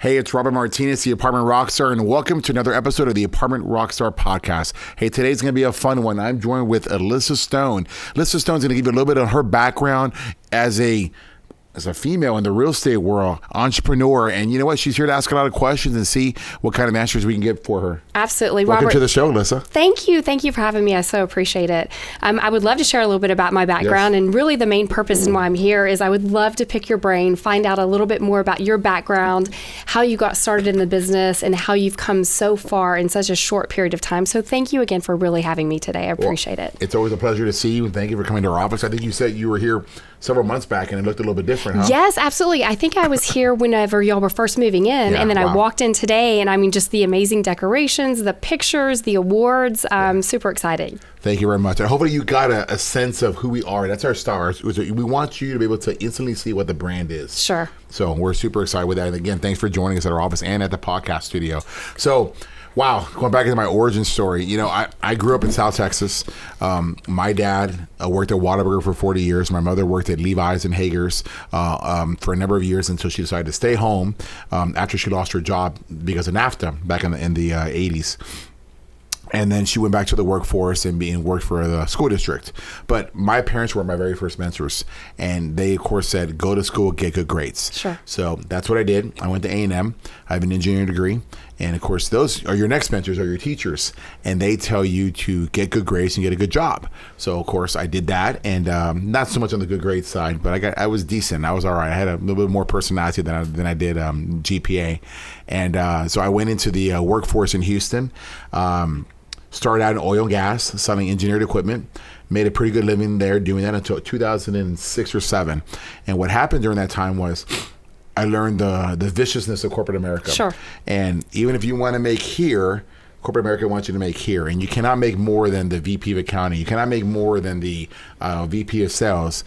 Hey, it's Robert Martinez, the Apartment Rockstar, and welcome to another episode of the Apartment Rockstar Podcast. Hey, today's going to be a fun one. I'm joined with Elissa Stone. Elissa Stone's going to give you a little bit of her background as a female in the real estate world, entrepreneur. And you know what? She's here to ask a lot of questions and see what kind of answers we can get for her. Absolutely. Welcome Robert, to the show, Elissa. Thank you. Thank you for having me. I so appreciate it. I would love to share a little bit about my background. Yes. And really the main purpose and why I'm here is I would love to pick your brain, find out a little bit more about your background, how you got started in the business, and how you've come so far in such a short period of time. So thank you again for really having me today. I appreciate it. It's always a pleasure to see you. Thank you for coming to our office. I think you said you were here several months back and it looked a little bit different, huh? Yes, absolutely. I think I was here whenever y'all were first moving in, and then I walked in today, and I mean, just the amazing decorations, the pictures, the awards. Super exciting. Thank you very much. And hopefully you got a sense of who we are. That's our stars. We want you to be able to instantly see what the brand is. Sure. So we're super excited with that. And again, thanks for joining us at our office and at the podcast studio. So, wow, going back into my origin story, you know, I grew up in South Texas. My dad worked at Whataburger for 40 years. My mother worked at Levi's and Hager's for a number of years until she decided to stay home after she lost her job because of NAFTA back in the 80s. And then she went back to the workforce and worked for the school district. But my parents were my very first mentors. And they, of course, said, go to school, get good grades. Sure. So that's what I did. I went to A&M. I have an engineering degree. And, of course, those are your next mentors, are your teachers. And they tell you to get good grades and get a good job. So, of course, I did that. And not so much on the good grades side, but I was decent. I was all right. I had a little bit more personality than I did GPA. And so I went into the workforce in Houston. Started out in oil and gas, selling engineered equipment. Made a pretty good living there doing that until 2006 or 7. And what happened during that time was I learned the viciousness of corporate America. Sure. And even if you want to make here, corporate America wants you to make here. And you cannot make more than the VP of accounting. You cannot make more than the VP of sales.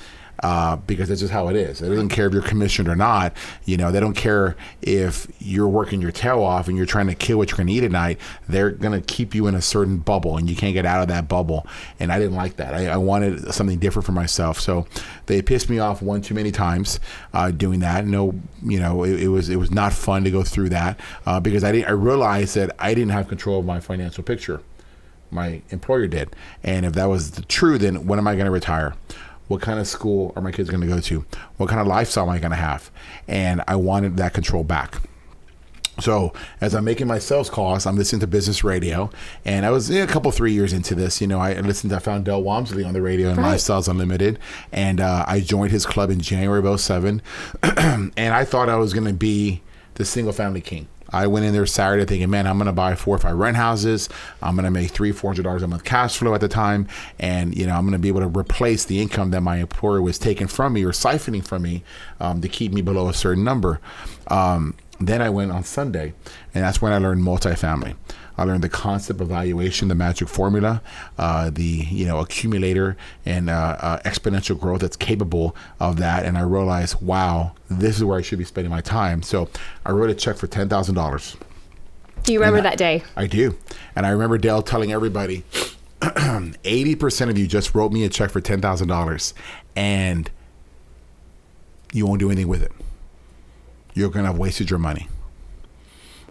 Because that's just how it is. It doesn't care if you're commissioned or not. You know, they don't care if you're working your tail off and you're trying to kill what you're going to eat at night. They're going to keep you in a certain bubble and you can't get out of that bubble. And I didn't like that. I wanted something different for myself. So they pissed me off one too many times doing that. It was not fun to go through that because I realized that I didn't have control of my financial picture. My employer did. And if that was true, then when am I going to retire? What kind of school are my kids going to go to? What kind of lifestyle am I going to have? And I wanted that control back. So as I'm making my sales calls, I'm listening to business radio. And I was a couple, 3 years into this. You know, I found Del Walmsley on the radio and Lifestyles Unlimited. And I joined his club in January of 2007. And I thought I was going to be the single family king. I went in there Saturday thinking, man, I'm going to buy 4 or 5 rent houses. I'm going to make $300-400 a month cash flow at the time. And, you know, I'm going to be able to replace the income that my employer was taking from me or siphoning from me to keep me below a certain number. Then I went on Sunday, and that's when I learned multifamily. I learned the concept of valuation, the magic formula, the accumulator and exponential growth that's capable of that. And I realized, wow, this is where I should be spending my time. So I wrote a check for $10,000. Do you remember that day? I do. And I remember Dale telling everybody, 80% of you just wrote me a check for $10,000 and you won't do anything with it. You're going to have wasted your money.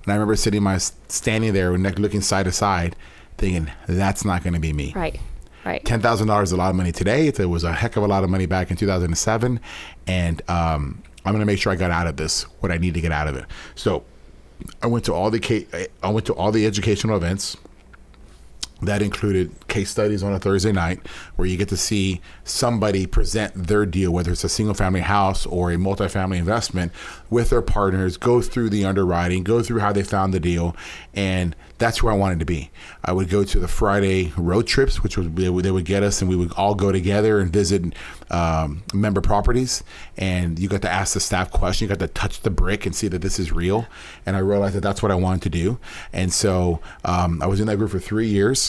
And I remember standing there looking side to side thinking, that's not going to be me. Right. $10,000 is a lot of money today. It was a heck of a lot of money back in 2007. And I'm going to make sure I got out of this, what I need to get out of it. So I went to all the educational events. That included case studies on a Thursday night where you get to see somebody present their deal, whether it's a single family house or a multifamily investment, with their partners, go through the underwriting, go through how they found the deal. And that's where I wanted to be. I would go to the Friday road trips, which they would get us, and we would all go together and visit member properties. And you got to ask the staff questions. You got to touch the brick and see that this is real. And I realized that that's what I wanted to do. And so I was in that group for 3 years.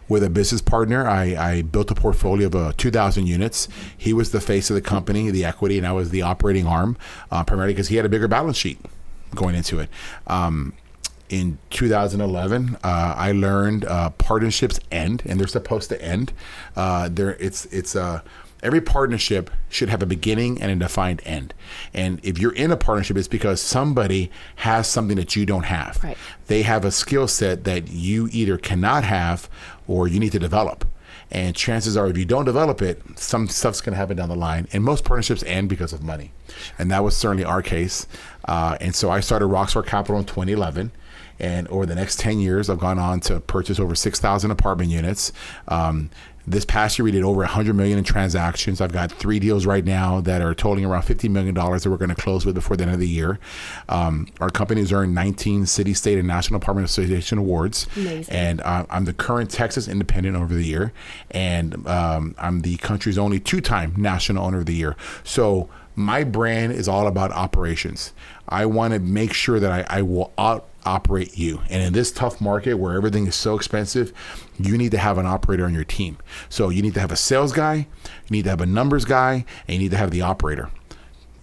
With a business partner, I built a portfolio of 2,000 units. He was the face of the company, the equity, and I was the operating arm, primarily because he had a bigger balance sheet going into it. In 2011, I learned partnerships end, and they're supposed to end. Every partnership should have a beginning and a defined end. And if you're in a partnership, it's because somebody has something that you don't have. Right. They have a skill set that you either cannot have or you need to develop. And chances are, if you don't develop it, some stuff's going to happen down the line. And most partnerships end because of money. And that was certainly our case. And so I started Rockstar Capital in 2011. And over the next 10 years, I've gone on to purchase over 6,000 apartment units. This past year, we did over 100 million in transactions. I've got 3 deals right now that are totaling around $50 million that we're going to close with before the end of the year. Our company has earned 19 city, state, and national apartment association awards. Amazing. And I'm the current Texas Independent Owner of the Year. And I'm the country's only 2-time National Owner of the Year. So my brand is all about operations. I want to make sure that I will operate you. And in this tough market where everything is so expensive, you need to have an operator on your team. So you need to have a sales guy, you need to have a numbers guy, and you need to have the operator.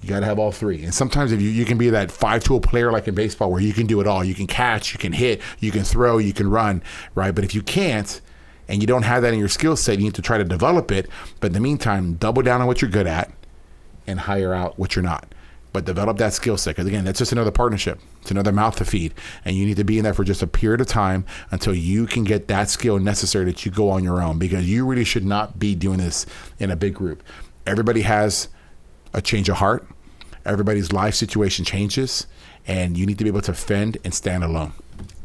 You got to have all 3. And sometimes if you can be that 5-tool player like in baseball where you can do it all. You can catch, you can hit, you can throw, you can run, right? But if you can't, and you don't have that in your skill set, you need to try to develop it. But in the meantime, double down on what you're good at and hire out what you're not. But develop that skill set. Because again, that's just another partnership. It's another mouth to feed. And you need to be in there for just a period of time until you can get that skill necessary that you go on your own. Because you really should not be doing this in a big group. Everybody has a change of heart. Everybody's life situation changes. And you need to be able to fend and stand alone.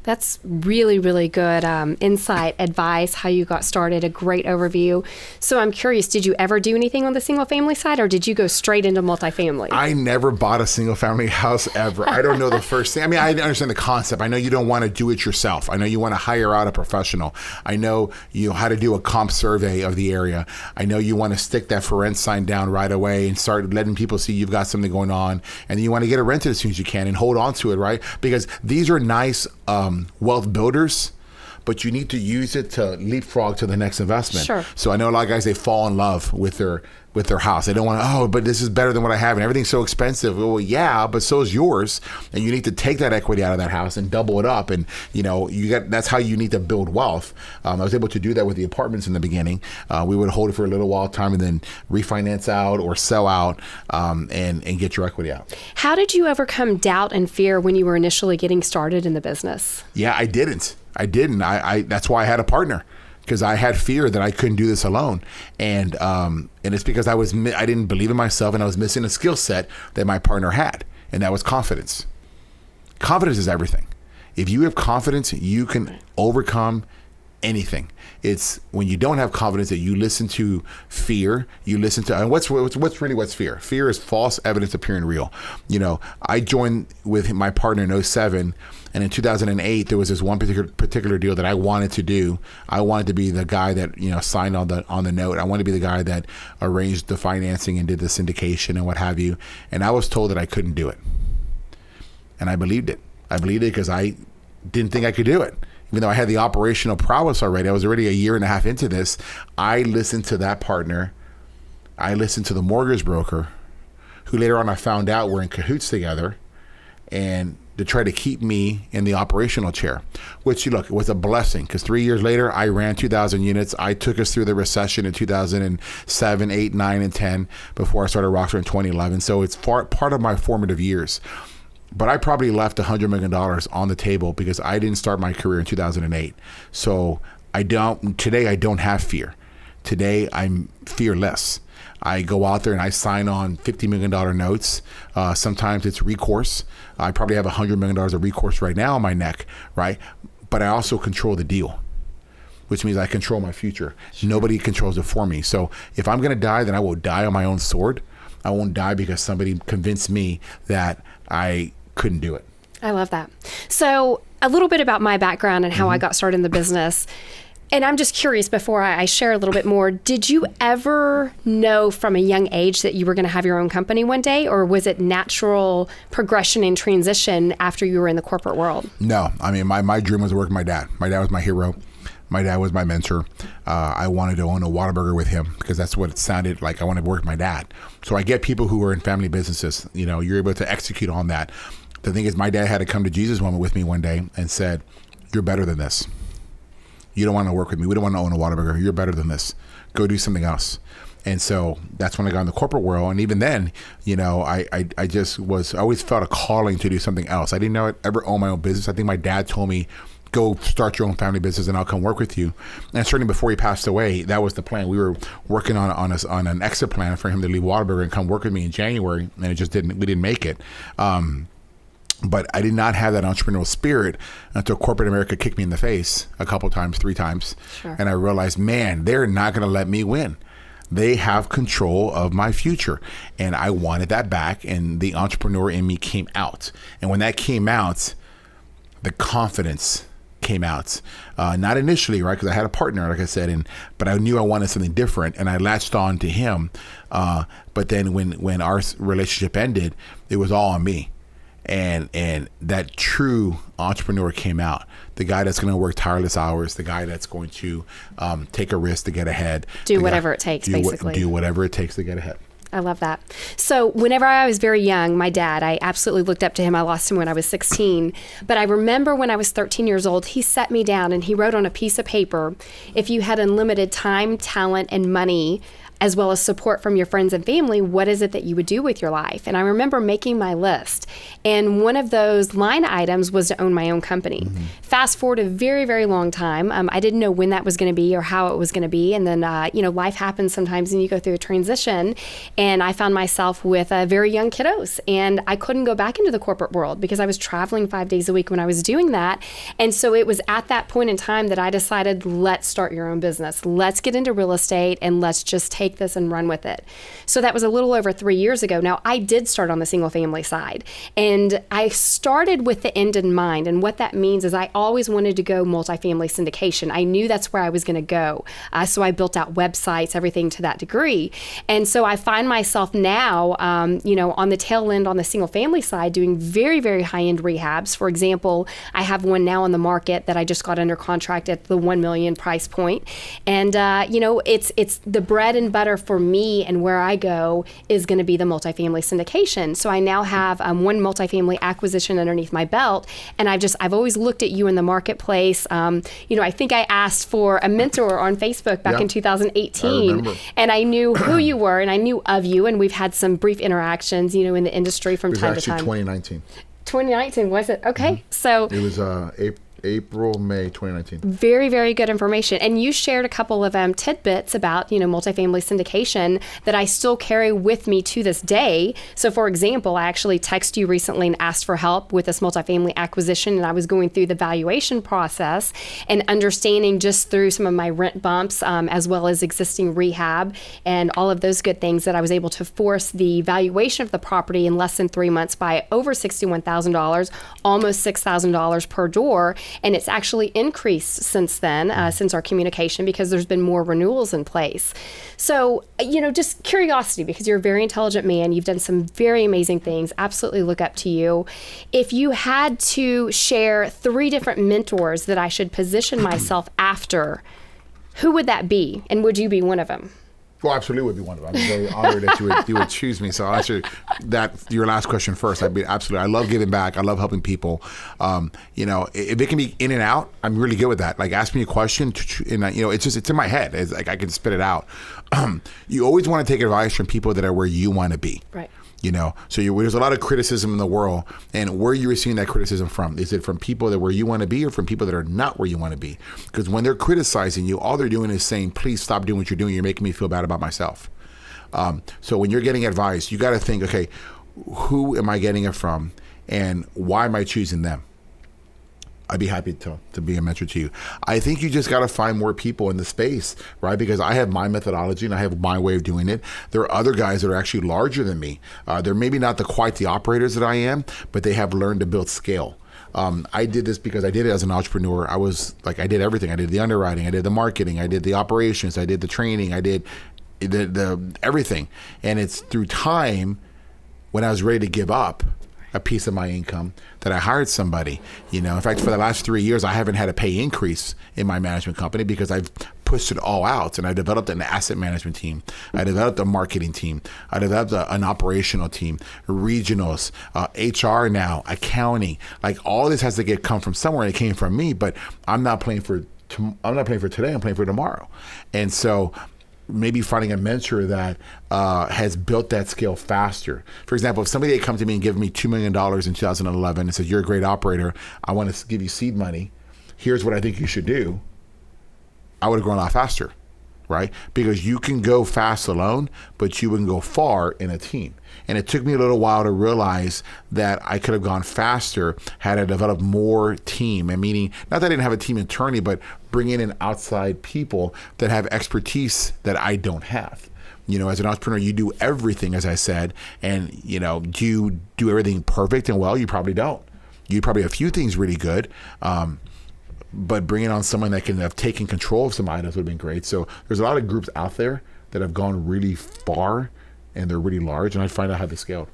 That's really, really good insight, advice, how you got started, a great overview. So I'm curious, did you ever do anything on the single family side or did you go straight into multifamily? I never bought a single family house ever. I don't know the first thing. I mean, I understand the concept. I know you don't want to do it yourself. I know you want to hire out a professional. I know how to do a comp survey of the area. I know you want to stick that for rent sign down right away and start letting people see you've got something going on. And then you want to get it rented as soon as you can and hold on to it, right? Because these are nice wealth builders, but you need to use it to leapfrog to the next investment. Sure. So I know a lot of guys, they fall in love with their house. They don't want to, but this is better than what I have and everything's so expensive. Well, yeah, but so is yours. And you need to take that equity out of that house and double it up. And that's how you need to build wealth. I was able to do that with the apartments in the beginning. We would hold it for a little while time and then refinance out or sell out and get your equity out. How did you overcome doubt and fear when you were initially getting started in the business? Yeah, I didn't. That's why I had a partner. Because I had fear that I couldn't do this alone, and it's because I didn't believe in myself, and I was missing a skill set that my partner had, and that was confidence. Confidence is everything. If you have confidence, you can overcome anything. It's when you don't have confidence that you listen to fear. You listen to, and what's fear? Fear is false evidence appearing real. I joined with my partner in 2007. And in 2008, there was this one particular deal that I wanted to do. I wanted to be the guy that signed on the note. I wanted to be the guy that arranged the financing and did the syndication and what have you. And I was told that I couldn't do it. And I believed it. I believed it because I didn't think I could do it. Even though I had the operational prowess already, I was already a year and a half into this. I listened to that partner. I listened to the mortgage broker, who later on I found out were in cahoots together, and to try to keep me in the operational chair, which, look, it was a blessing because 3 years later, I ran 2,000 units. I took us through the recession in 2007, 8, 9, and 10 before I started Rockstar in 2011. So it's part of my formative years. But I probably left $100 million on the table because I didn't start my career in 2008. So today I don't have fear. Today I'm fearless. I go out there and I sign on $50 million notes. Sometimes it's recourse. I probably have $100 million of recourse right now on my neck, right? But I also control the deal, which means I control my future. Sure. Nobody controls it for me. So if I'm going to die, then I will die on my own sword. I won't die because somebody convinced me that I couldn't do it. I love that. So a little bit about my background and how I got started in the business. And I'm just curious, before I share a little bit more, did you ever know from a young age that you were going to have your own company one day, or was it natural progression and transition after you were in the corporate world? No. I mean, my dream was to work with my dad. My dad was my hero. My dad was my mentor. I wanted to own a Whataburger with him because that's what it sounded like. I wanted to work with my dad. So I get people who are in family businesses, you're able to execute on that. The thing is, my dad had to come to Jesus moment with me one day and said, "You're better than this. You don't want to work with me. We don't want to own a Whataburger. You're better than this. Go do something else." And so that's when I got in the corporate world. And even then, I always felt a calling to do something else. I didn't ever own my own business. I think my dad told me, go start your own family business and I'll come work with you. And certainly before he passed away, that was the plan. We were working on an exit plan for him to leave Whataburger and come work with me in January. And we didn't make it. But I did not have that entrepreneurial spirit until corporate America kicked me in the face a couple times, 3 times. Sure. And I realized, man, they're not going to let me win. They have control of my future. And I wanted that back. And the entrepreneur in me came out. And when that came out, the confidence came out. Not initially, right? Because I had a partner, like I said, but I knew I wanted something different, and I latched on to him. But then when our relationship ended, it was all on me. And that true entrepreneur came out. The guy that's going to work tireless hours, the guy that's going to take a risk to get ahead. Do whatever it takes, basically. Do whatever it takes to get ahead. I love that. So whenever I was very young, my dad, I absolutely looked up to him. I lost him when I was 16. But I remember when I was 13 years old, he sat me down and he wrote on a piece of paper, if you had unlimited time, talent, and money, as well as support from your friends and family, what is it that you would do with your life? And I remember making my list. And one of those line items was to own my own company. Mm-hmm. Fast forward a very, very long time. I didn't know when that was going to be or how it was going to be. And then, life happens sometimes and you go through a transition. And I found myself with very young kiddos. And I couldn't go back into the corporate world because I was traveling 5 days a week when I was doing that. And so it was at that point in time that I decided, let's start your own business. Let's get into real estate and let's just take this and run with it. So that was a little over 3 years ago. Now, I did start on the single family side, and I started with the end in mind. And what that means is I always wanted to go multifamily syndication. I knew that's where I was going to go. So I built out websites, everything to that degree. And so I find myself now, on the tail end on the single family side, doing very, very high end rehabs. For example, I have one now on the market that I just got under contract at the 1 million price point. And, it's the bread and butter for me, and where I go is going to be the multifamily syndication. So I now have one multifamily acquisition underneath my belt, and I've always looked at you in the marketplace. I think I asked for a mentor on Facebook back in 2018, and I knew who you were, and I knew of you, and we've had some brief interactions, in the industry from time to time. It was actually 2019. 2019, was it? Okay. Mm-hmm. So it was April, May 2019. Very, very good information. And you shared a couple of tidbits about, multifamily syndication that I still carry with me to this day. So for example, I actually texted you recently and asked for help with this multifamily acquisition. And I was going through the valuation process and understanding just through some of my rent bumps, as well as existing rehab and all of those good things, that I was able to force the valuation of the property in less than 3 months by over $61,000, almost $6,000 per door. And it's actually increased since then, since our communication, because there's been more renewals in place. So, just curiosity, because you're a very intelligent man. You've done some very amazing things. Absolutely look up to you. If you had to share 3 different mentors that I should position myself after, who would that be? And would you be one of them? Well, absolutely would be one of them. I'm very honored that you would choose me. So I'll answer your last question first. I'd be absolutely. I love giving back. I love helping people. If it can be in and out, I'm really good with that. Like, ask me a question, and it's in my head. It's like I can spit it out. You always want to take advice from people that are where you want to be. Right. So there's a lot of criticism in the world, and where you're receiving that criticism from? Is it from people that are where you want to be, or from people that are not where you want to be? Because when they're criticizing you, all they're doing is saying, please stop doing what you're doing. You're making me feel bad about myself. So when you're getting advice, you got to think, okay, who am I getting it from, and why am I choosing them? I'd be happy to be a mentor to you. I think you just got to find more people in the space, right? Because I have my methodology and I have my way of doing it. There are other guys that are actually larger than me. They're maybe not quite the operators that I am, but they have learned to build scale. I did this because I did it as an entrepreneur. I did everything. I did the underwriting, I did the marketing, I did the operations, I did the training, I did the everything. And it's through time, when I was ready to give up a piece of my income, that I hired somebody. In fact, for the last 3 years, I haven't had a pay increase in my management company because I've pushed it all out, and I developed an asset management team. I developed a marketing team. I developed an operational team, regionals, HR now, accounting. Like, all this has to come from somewhere, and it came from me. But I'm not playing for today. I'm playing for tomorrow. And so maybe finding a mentor that has built that scale faster. For example, if somebody had come to me and given me $2 million in 2011 and said, you're a great operator, I want to give you seed money, here's what I think you should do, I would have grown a lot faster, right? Because you can go fast alone, but you can go far in a team. And it took me a little while to realize that I could have gone faster had I developed more team. And meaning, not that I didn't have a team internally, but bringing in outside people that have expertise that I don't have. You know, as an entrepreneur, you do everything, as I said, and, you know, do you do everything perfect and well? You probably don't. You probably have a few things really good. But bringing on someone that can have taken control of some items would have been great. So there's a lot of groups out there that have gone really far and they're really large, and I find out how they scaled.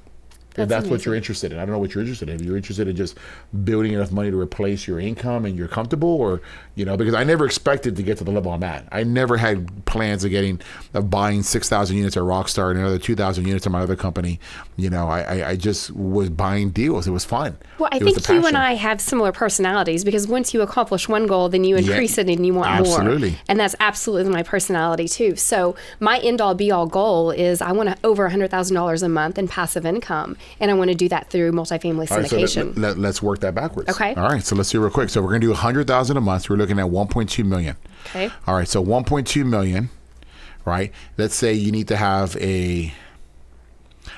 If that's what you're interested in. I don't know what you're interested in. If you're interested in just building enough money to replace your income and you're comfortable, or, you know, because I never expected to get to the level I'm at. I never had plans of buying 6,000 units at Rockstar and another 2,000 units at my other company. You know, I just was buying deals. It was fun. Well, I think you and I have similar personalities, because once you accomplish one goal, then you increase it and you want more. And that's absolutely my personality too. So my end all be all goal is I want over $100,000 a month in passive income. And I want to do that through multifamily syndication. All right, so let's work that backwards. Okay. All right, so let's do it real quick. So we're going to do $100,000 a month. So we're looking at $1.2 million. Okay. All right, so $1.2 million, right? Let's say you need to have as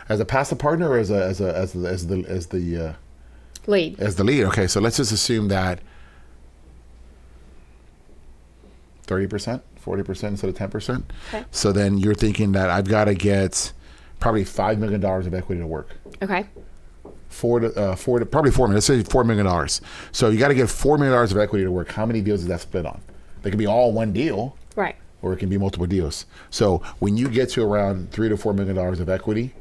a passive partner, or as the lead. As the lead. Okay, so let's just assume that 30%, 40% instead of 10%. Okay. So then you're thinking that I've got to get probably $5 million of equity to work. Okay. Probably $4 million. Let's say $4 million. So you got to get $4 million of equity to work. How many deals is that split on? They can be all one deal, right? Or it can be multiple deals. So when you get to around $3 to $4 million of equity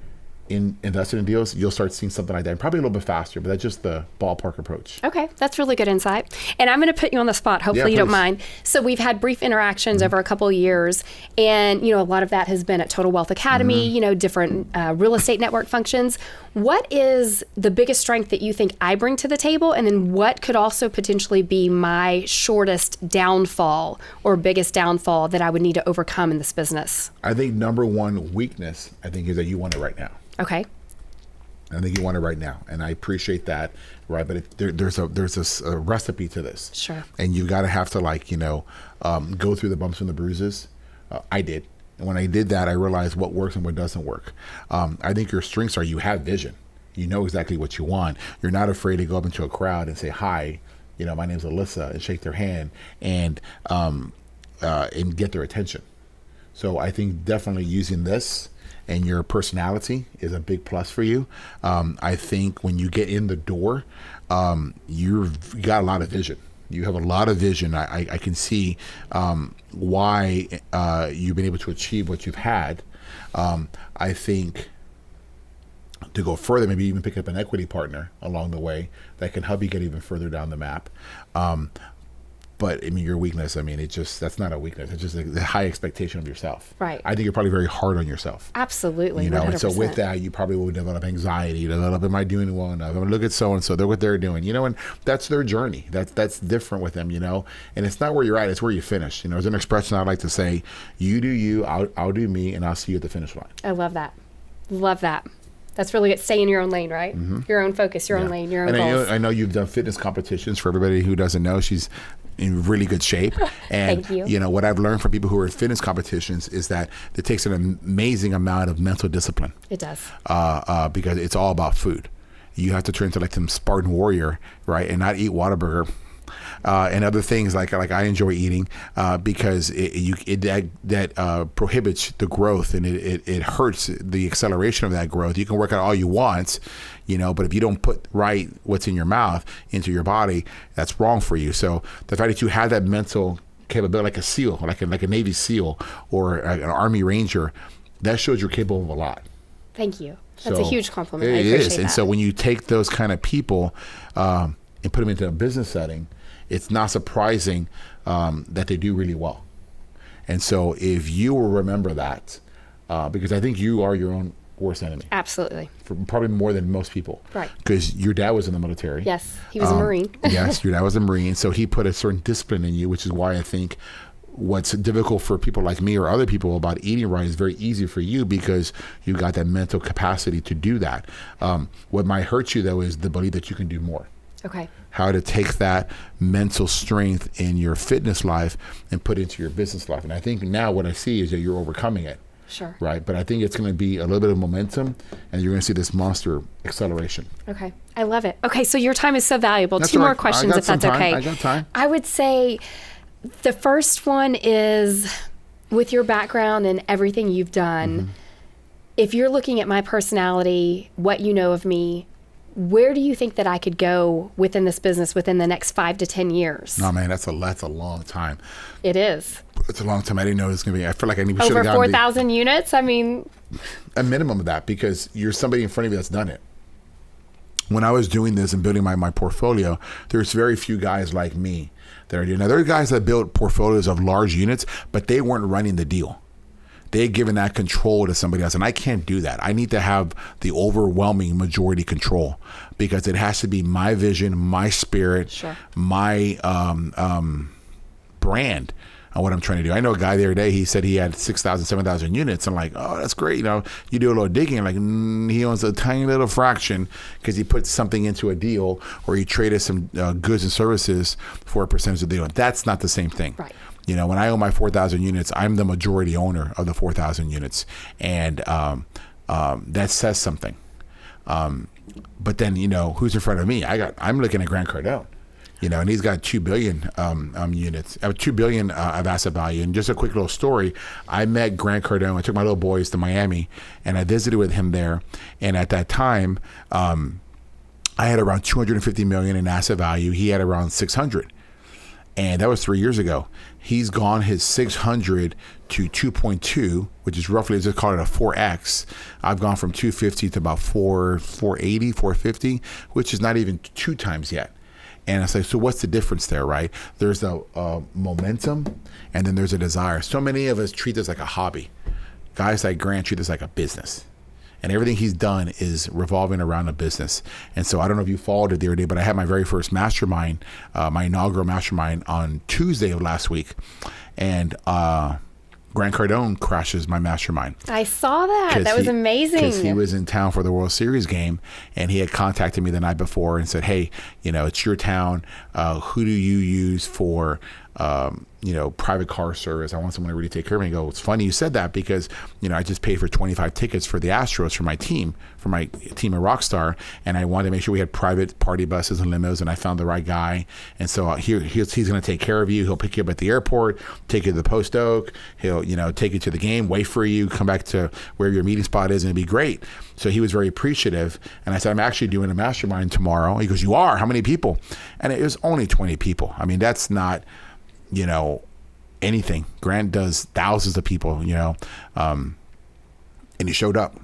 invested in deals, you'll start seeing something like that, and probably a little bit faster, but that's just the ballpark approach. Okay, that's really good insight. And I'm going to put you on the spot. Hopefully you don't mind. So we've had brief interactions over a couple of years, and, you know, a lot of that has been at Total Wealth Academy, you know, different real estate network functions. What is the biggest strength that you think I bring to the table? And then what could also potentially be my shortest downfall or biggest downfall that I would need to overcome in this business? I think number one weakness, is that you want it right now. Okay. I think you want it right now, and I appreciate that, right? But there's a recipe to this. Sure. And you got to have to go through the bumps and the bruises. I did, and when I did that, I realized what works and what doesn't work. I think your strengths are you have vision. You know exactly what you want. You're not afraid to go up into a crowd and say hi. You know, my name's Elissa, and shake their hand and get their attention. So I think definitely using this and your personality is a big plus for you. I think when you get in the door, you've got a lot of vision. You have a lot of vision. I can see why you've been able to achieve what you've had. I think to go further, maybe even pick up an equity partner along the way that can help you get even further down the map. But I mean, your weakness, that's not a weakness. It's just a high expectation of yourself. Right. I think you're probably very hard on yourself. Absolutely. You know, 100%. and so with that, you probably will develop anxiety. You develop, am I doing well enough? I'm look at so-and-so, they're what they're doing, you know, and that's their journey. That's different with them, you know, and it's not where you're at, it's where you finish. You know, there's an expression I like to say, you do you, I'll do me, and I'll see you at the finish line. I love that. Love that. That's really good. Stay in your own lane, right? Mm-hmm. Your own focus, your own lane, your own goals. I know you've done fitness competitions. For everybody who doesn't know, she's in really good shape. And Thank you. Know, what I've learned from people who are in fitness competitions is that it takes an amazing amount of mental discipline. It does. Because it's all about food. You have to turn into like some Spartan warrior, right? And not eat Whataburger. And other things like I enjoy eating because that prohibits the growth, and it hurts the acceleration of that growth. You can work out all you want, you know, but if you don't put right what's in your mouth into your body, that's wrong for you. So the fact that you have that mental capability, like a SEAL, like a Navy SEAL or an Army Ranger, that shows you're capable of a lot. Thank you. That's a huge compliment. It I appreciate is. that. And so when you take those kind of people and put them into a business setting, it's not surprising that they do really well. And so if you will remember that, because I think you are your own worst enemy. Absolutely. For probably more than most people. Right. Because your dad was in the military. Yes, he was a Marine. Yes, your dad was a Marine. So he put a certain discipline in you, which is why I think what's difficult for people like me or other people about eating right is very easy for you because you've got that mental capacity to do that. What might hurt you, though, is the belief that you can do more. Okay. How to take that mental strength in your fitness life and put it into your business life. And I think now what I see is that you're overcoming it. Sure. Right. But I think it's going to be a little bit of momentum, and you're going to see this monster acceleration. Okay. I love it. Okay. So your time is so valuable. That's Two right. more questions, if that's okay. I got time. I would say the first one is, with your background and everything you've done, if you're looking at my personality, what you know of me, where do you think that I could go within this business within the next 5 to 10 years? No, man, that's a long time. It is. It's a long time. I didn't know it was going to be. I feel like I should have Over gotten 4,000 units? I mean, a minimum of that, because you're somebody in front of you that's done it. When I was doing this and building my portfolio, there's very few guys like me that are doing. Now, there are guys that built portfolios of large units, but they weren't running the deal. They had given that control to somebody else, and I can't do that. I need to have the overwhelming majority control, because it has to be my vision, my spirit, Sure. my brand on what I'm trying to do. I know a guy the other day, he said he had 6,000, 7,000 units. I'm like, oh, that's great. You know, you do a little digging, like he owns a tiny little fraction because he put something into a deal, or he traded some goods and services for a percentage of the deal. That's not the same thing. Right. You know, when I own my 4,000 units, I'm the majority owner of the 4,000 units. And that says something. But then, you know, who's in front of me? I'm looking at Grant Cardone, you know, and he's got 2 billion units, 2 billion of asset value. And just a quick little story, I met Grant Cardone. I took my little boys to Miami, and I visited with him there. And at that time, I had around 250 million in asset value. He had around 600. And that was 3 years ago. He's gone his 600 to 2.2, which is roughly, let's just call it a 4X. I've gone from 250 to about 480, 450, which is not even 2 times yet. And I say, so what's the difference there, right? There's a momentum, and then there's a desire. So many of us treat this like a hobby. Guys like Grant treat this like a business. And everything he's done is revolving around a business. And so I don't know if you followed it the other day, but I had my very first mastermind, my inaugural mastermind, on Tuesday of last week. And Grant Cardone crashes my mastermind. I saw that. That was amazing. Because he was in town for the World Series game, and he had contacted me the night before and said, hey, you know, it's your town. Who do you use for you know, private car service? I want someone to really take care of me. I go, it's funny you said that, because, you know, I just paid for 25 tickets for the Astros for my team at Rockstar, and I wanted to make sure we had private party buses and limos, and I found the right guy. And so he's going to take care of you. He'll pick you up at the airport, take you to the Post Oak. He'll, you know, take you to the game, wait for you, come back to where your meeting spot is, and it'd be great. So he was very appreciative. And I said, I'm actually doing a mastermind tomorrow. He goes, you are? How many people? And it was only 20 people. I mean, that's not, you know, anything. Grant does thousands of people, you know, and he showed up.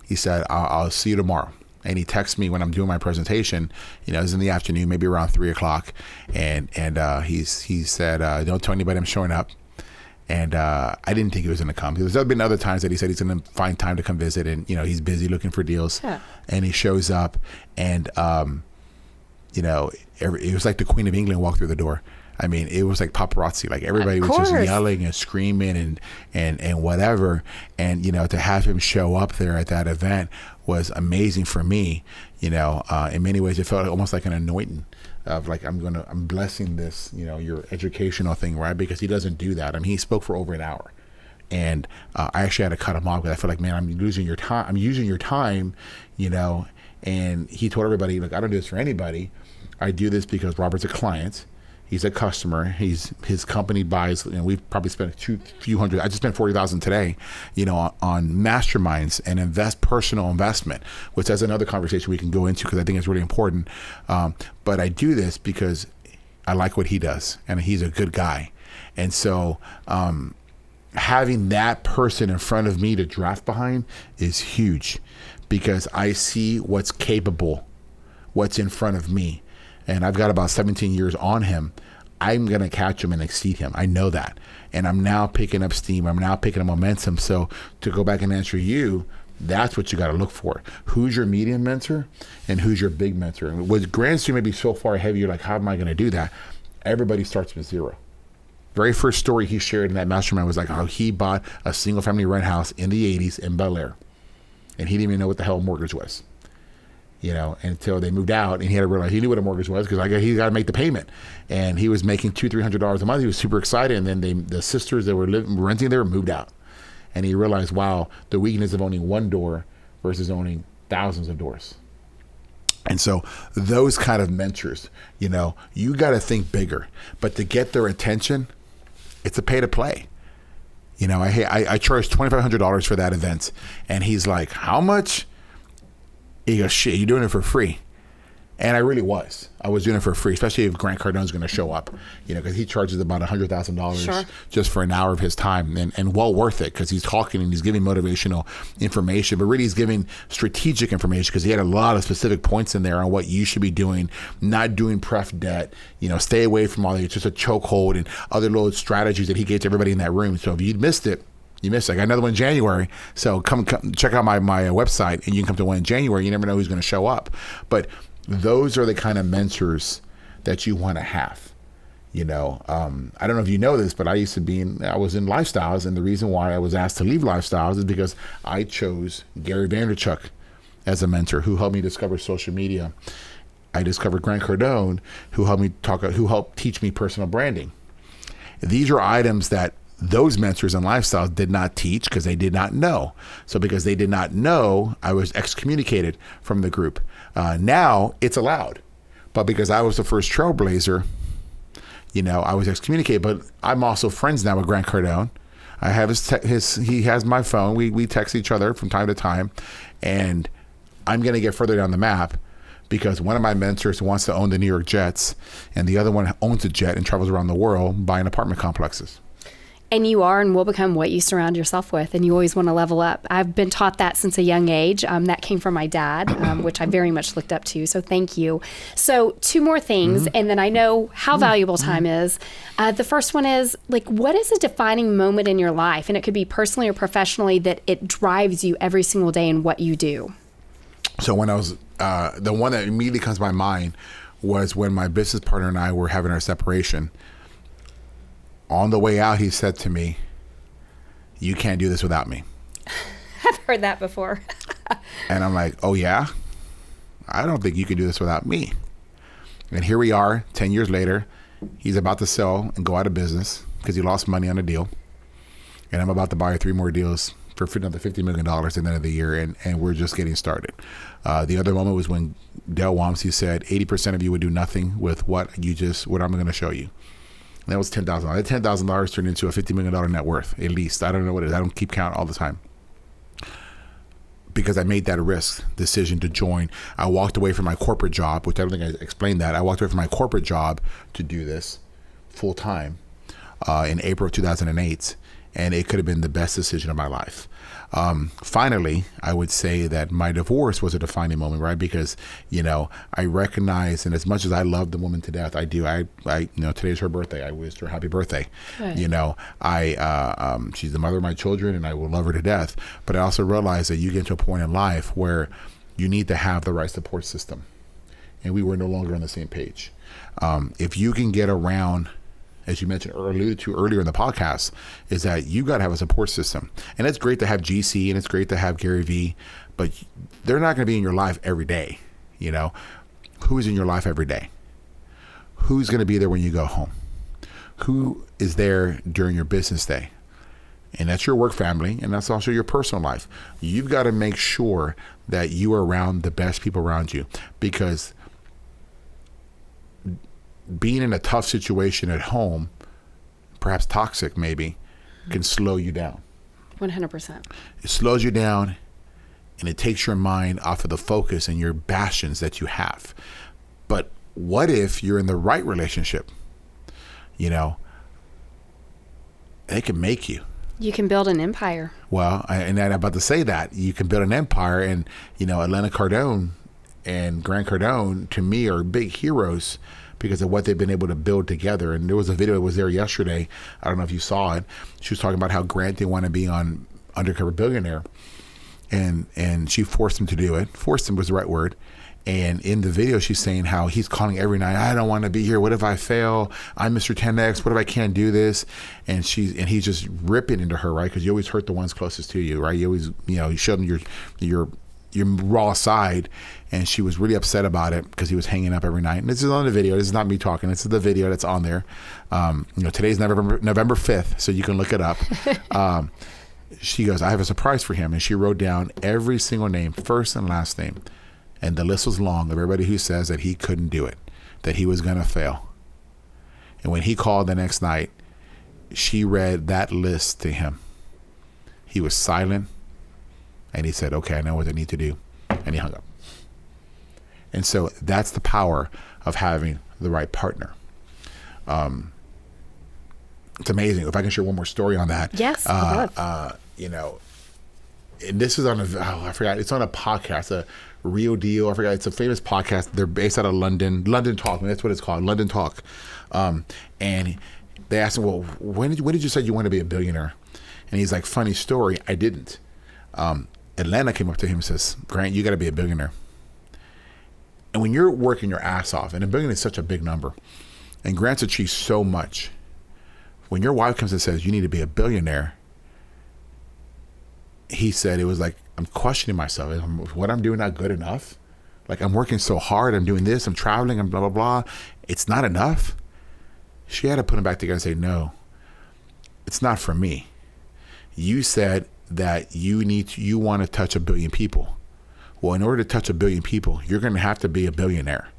He said, I'll see you tomorrow. And he texts me when I'm doing my presentation, you know, it was in the afternoon, maybe around 3:00. And he said, don't tell anybody I'm showing up. And I didn't think he was going to come. There's been other times that he said he's going to find time to come visit, and, you know, he's busy looking for deals. Yeah. And he shows up, and, you know, it was like the Queen of England walked through the door. I mean, it was like paparazzi. Like, everybody was just yelling and screaming and whatever. And, you know, to have him show up there at that event was amazing for me. You know, in many ways, it felt almost like an anointing of like, I'm blessing this, you know, your educational thing, right? Because he doesn't do that. I mean, he spoke for over an hour. And I actually had to cut him off, because I feel like, man, I'm losing your time. I'm using your time, you know. And he told everybody, look, I don't do this for anybody. I do this because Robert's a client. He's a customer. His company buys, you know, we've probably spent a few hundred. I just spent $40,000 today, you know, on masterminds and personal investment, which is another conversation we can go into, because I think it's really important. But I do this because I like what he does, and he's a good guy. And so having that person in front of me to draft behind is huge, because I see what's capable, what's in front of me. And I've got about 17 years on him. I'm going to catch him and exceed him. I know that. And I'm now picking up steam. I'm now picking up momentum. So to go back and answer you, that's what you got to look for. Who's your medium mentor and who's your big mentor? And with Grant's, you may be so far ahead, you're like, how am I going to do that? Everybody starts with zero. Very first story he shared in that mastermind was like how he bought a single family rent house in the 80s in Bel Air. And he didn't even know what the hell a mortgage was, until they moved out, and he had to realize he knew what a mortgage was because he got to make the payment. And he was making $200-$300 a month. He was super excited. And then the sisters that were renting there moved out. And he realized, wow, the weakness of owning one door versus owning thousands of doors. And so those kind of mentors, you got to think bigger. But to get their attention, it's a pay to play. I charged $2,500 for that event. And he's like, how much? He goes, shit, you're doing it for free. And I really was. I was doing it for free, especially if Grant Cardone's going to show up, because he charges about $100,000 just for an hour of his time, and well worth it because he's talking and he's giving motivational information, but really he's giving strategic information because he had a lot of specific points in there on what you should be doing, not doing pref debt, stay away from all that. It's just a chokehold and other little strategies that he gave to everybody in that room. So if you missed it, you missed it. I got another one in January. So come check out my website, and you can come to one in January. You never know who's going to show up. But those are the kind of mentors that you want to have. I don't know if you know this, but I was in Lifestyles, and the reason why I was asked to leave Lifestyles is because I chose Gary Vaynerchuk as a mentor who helped me discover social media. I discovered Grant Cardone, who helped teach me personal branding. These are items that those mentors in Lifestyles did not teach because they did not know. So because they did not know, I was excommunicated from the group. Now it's allowed, but because I was the first trailblazer, I was excommunicated. But I'm also friends now with Grant Cardone. I have he has my phone. We text each other from time to time, and I'm going to get further down the map because one of my mentors wants to own the New York Jets, and the other one owns a jet and travels around the world buying apartment complexes. And you are and will become what you surround yourself with, and you always want to level up. I've been taught that since a young age. That came from my dad, which I very much looked up to, so thank you. So 2 more things, and then I know how valuable time is. The first one is, what is a defining moment in your life, and it could be personally or professionally, that it drives you every single day in what you do? So when I was, the one that immediately comes to my mind was when my business partner and I were having our separation. On the way out, he said to me, "You can't do this without me." I've heard that before. And I'm like, oh yeah? I don't think you can do this without me. And here we are, 10 years later. He's about to sell and go out of business because he lost money on a deal. And I'm about to buy 3 more deals for another $50 million at the end of the year, and we're just getting started. The other moment was when Dale Wamsey said, 80% of you would do nothing with what I'm going to show you. And that was $10,000. That $10,000 turned into a $50 million net worth, at least. I don't know what it is. I don't keep count all the time. Because I made that risk decision to join. I walked away from my corporate job, which I don't think I explained that. I walked away from my corporate job to do this full time in April of 2008. And it could have been the best decision of my life. Finally, I would say that my divorce was a defining moment, right? Because, I recognize, and as much as I love the woman to death, I do. Today's her birthday. I wished her happy birthday. Good. She's the mother of my children, and I will love her to death. But I also realize that you get to a point in life where you need to have the right support system. And we were no longer on the same page. If you can get around, as you mentioned or alluded to earlier in the podcast, is that you got to have a support system. And it's great to have GC and it's great to have Gary Vee, but they're not going to be in your life every day. Who's in your life every day? Who's going to be there when you go home? Who is there during your business day? And that's your work family, and that's also your personal life. You've got to make sure that you are around the best people around you, because being in a tough situation at home, perhaps toxic maybe, can slow you down. 100%. It slows you down, and it takes your mind off of the focus and your passions that you have. But what if you're in the right relationship? It can make you. You can build an empire. Well, and I'm about to say that. You can build an empire, and, Elissa Cardone and Grant Cardone, to me, are big heroes because of what they've been able to build together. And there was a video that was there yesterday. I don't know if you saw it. She was talking about how Grant didn't want to be on Undercover Billionaire. And she forced him to do it. Forced him was the right word. And in the video, she's saying how he's calling every night. I don't want to be here. What if I fail? I'm Mr. 10X. What if I can't do this? And he's just ripping into her, right? Because you always hurt the ones closest to you, right? You always, you show them your raw side. And she was really upset about it because he was hanging up every night. And this is on the video. This is not me talking. This is the video that's on there. Today's November 5th, so you can look it up. She goes, I have a surprise for him. And she wrote down every single name, first and last name. And the list was long of everybody who says that he couldn't do it, that he was going to fail. And when he called the next night, she read that list to him. He was silent, and he said, okay, I know what I need to do. And he hung up. And so that's the power of having the right partner. It's amazing. If I can share one more story on that. Yes, and this is on I forgot. It's on a podcast, a Real Deal. I forgot. It's a famous podcast. They're based out of London Talk. That's what it's called, London Talk. And they asked him, well, when did you say you want to be a billionaire? And he's like, funny story, I didn't. Atlanta came up to him and says, Grant, you got to be a billionaire. And when you're working your ass off, and a billion is such a big number, and Grant's achieved so much, when your wife comes and says, you need to be a billionaire, he said, it was like, I'm questioning myself. Is what I'm doing not good enough? Like, I'm working so hard. I'm doing this. I'm traveling. I'm blah, blah, blah. It's not enough. She had to put him back together and say, no, it's not for me. You said that you want to touch 1 billion people. Well, in order to touch 1 billion people, you're going to have to be a billionaire.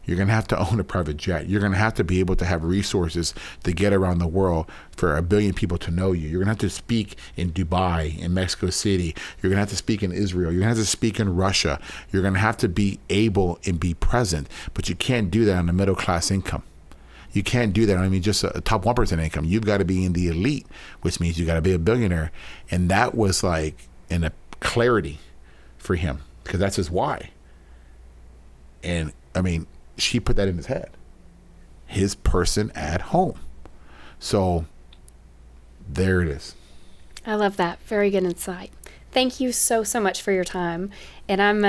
You're going to have to own a private jet. You're going to have to be able to have resources to get around the world for 1 billion people to know you. You're going to have to speak in Dubai, in Mexico City. You're going to have to speak in Israel. You're going to have to speak in Russia. You're going to have to be able and be present, but you can't do that on a middle class income. You can't do that on just a top 1% income. You've got to be in the elite, which means you got to be a billionaire. And that was like in a clarity for him, because that's his why. And she put that in his head, his person at home. So there it is. I love that. Very good insight. Thank you so much for your time. And I'm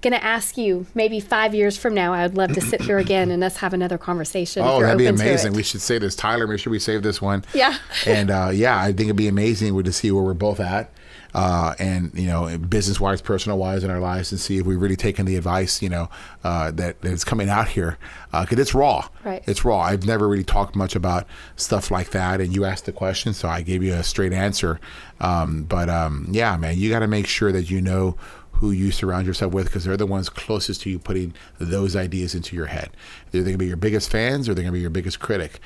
going to ask you, maybe 5 years from now, I would love to sit here again and us have another conversation. Oh, that'd be amazing. We should say this. Tyler, make sure we save this one. Yeah. And I think it'd be amazing to see where we're both at. And business-wise, personal-wise in our lives, and see if we've really taken the advice, that is coming out here. Because it's raw. Right. It's raw. I've never really talked much about stuff like that, and you asked the question, so I gave you a straight answer. Yeah, man, you got to make sure that you know who you surround yourself with, because they're the ones closest to you putting those ideas into your head. They're going to be your biggest fans, or they're going to be your biggest critic.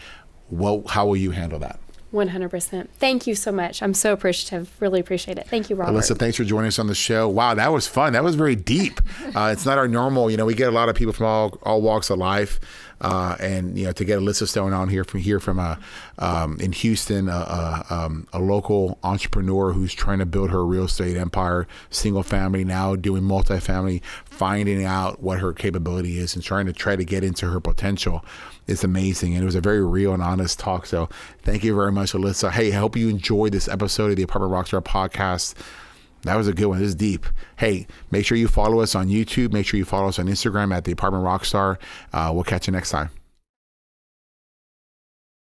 Well, how will you handle that? 100%. Thank you so much. I'm so appreciative. Really appreciate it. Thank you, Robert. Elissa, thanks for joining us on the show. Wow, that was fun. That was very deep. It's not our normal, we get a lot of people from all walks of life. And to get Elissa Stone on here from in Houston, a local entrepreneur who's trying to build her real estate empire, single family, now doing multifamily, finding out what her capability is and trying to get into her potential. It's amazing. And it was a very real and honest talk. So thank you very much, Elissa. Hey, I hope you enjoyed this episode of the Apartment Rockstar Podcast. That was a good one. This is deep. Hey, make sure you follow us on YouTube. Make sure you follow us on Instagram at the Apartment Rockstar. We'll catch you next time.